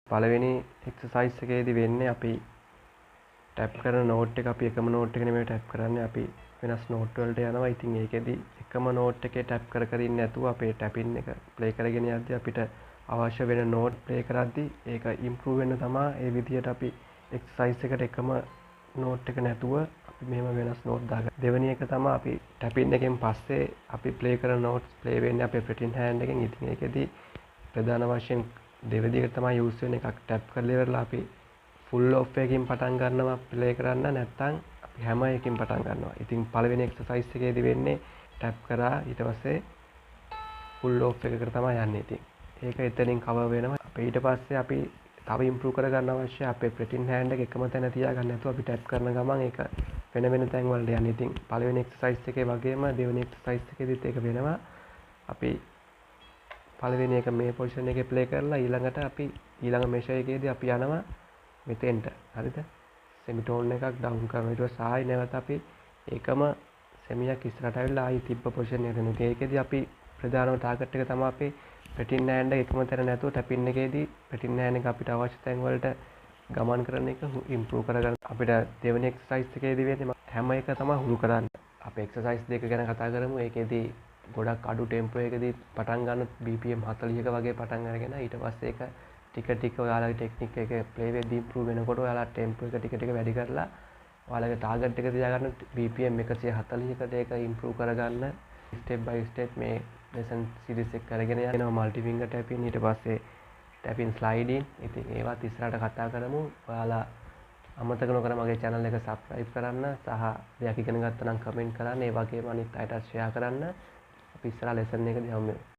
පළවෙනි එක්සර්සයිස් එකේදී වෙන්නේ අපි ටැප් කරන නෝට් එක අපි එකම නෝට් එක නෙමෙයි ටැප් කරන්නේ අපි වෙනස් නෝට් වලට යනවා. ඉතින් ඒකෙදි එකම නෝට් එකේ ටැප් කර කර ඉන්නේ නැතුව අපේ ටැපින් එක ප්ලේ කරගෙන යද්දී අපිට අවශ්‍ය වෙන නෝට් ප්ලේ කරද්දී ඒක ඉම්ප්‍රූව් වෙන්න තමයි ඒ විදිහට අපි එක්සර්සයිස් එකට එකම නෝට් එක නැතුව අපි මෙහෙම වෙනස් නෝට් දාගන්න. දෙවෙනි එක තමයි අපි ටැපින් එකෙන් පස්සේ අපි ප්ලේ කරන නෝට්ස් ප්ලේ වෙන්නේ අපේ ප්‍රටින් හෑන්ඩ් එකෙන්. ඉතින් ඒකෙදි ප්‍රධාන වශයෙන් දෙවෙනි එක තමයි යූස් වෙන එකක් ටැප් කරලා ඉවරලා අපි ෆුල් ඔෆ් එකකින් පටන් ගන්නවා ප්ලේ කරන්න. නැත්නම් අපි හැම එකකින් පටන් ගන්නවා. ඉතින් පළවෙනි එක්සර්සයිස් එකේදී වෙන්නේ ටැප් කරා ඊට පස්සේ ෆුල් ඔෆ් එකකට තමයි යන්නේ. ඉතින් ඒක එතනින් කවර් වෙනවා. අපි ඊට පස්සේ අපි තව ඉම්ප්‍රූව් කරගන්න අවශ්‍ය අපේ ප්‍රටින් හෑන්ඩ් එක එකම තැන තියාගන්න නැතුව අපි ටැප් කරන ගමන් ඒක වෙන වෙන තැන් වලට යන්නේ. ඉතින් පළවෙනි එක්සර්සයිස් එකේ වගේම දෙවෙනි එක්සර්සයිස් එකේදීත් ඒක වෙනවා. අපි පළවෙනි එක මේ පොසිෂන් එකේ ප්ලේ කරලා ඊළඟට අපි ඊළඟ මෙෂර් එකේදී අපි යනවා මෙතෙන්ට. හරිද? සෙමිටෝන් එකක් ඩවුන් කරනවා. ඊට පස්සේ ආයි නැවත අපි ඒකම සෙමියක් ඉස්සරහට ඇවිල්ලා ආයි තිබ්බ පොසිෂන් එකට එනවා. ඒකෙදී අපි ප්‍රධානම ටාගට් එක තමයි අපි ප්‍රටින් හෑන්ඩ් එක එකම තැන නැතුව ටැපින් එකේදී ප්‍රටින් හෑන්ඩ් එක අපිට අවශ්‍ය තැන් වලට ගමන් කරන එක ඉම්ප්‍රූව් කරගන්න. අපිට දෙවෙනි එක්සර්සයිස් එකේදී වෙන්නේ හැම එක තමයි හුරු කරන්න. අපි එක්සර්සයිස් දෙක ගැන කතා කරමු. ඒකෙදී ගොඩක් අඩු ටෙම්පෝ එකදී පටන් ගන්න BPM 40ක වගේ පටන් අරගෙන ඊට පස්සේ ඒක ටික ටික ඔයාලගේ ටෙක්නික් එක ප්ලේ වෙද්දී ඉම්ප්‍රූව් වෙනකොට ඔයාලා ටෙම්පෝ එක ටික ටික වැඩි කරලා ඔයාලගේ ටාගට් එක තියාගන්න BPM 140කට ඒක ඉම්ප්‍රූව් කරගන්න ස්ටෙප් බයි ස්ටෙප් මේ ලෙසන් සීරීස් එක කරගෙන යනවා. මල්ටි ෆින්ගර් ටැපින් ඊට පස්සේ ටැපින් ස්ලයිඩින්. ඉතින් ඒවත් ඉස්සරහට කතා කරමු. ඔයාලා අමතක නොකර මගේ channel එක subscribe කරන්න සහ දෙයක් ඉගෙන ගත්තා නම් කමෙන්ට් කරන්න. ඒ වගේම අනිත් අයටත් share කරන්න. අපි ඉස්සරහ ලෙසන් එකදී හමු වෙමු.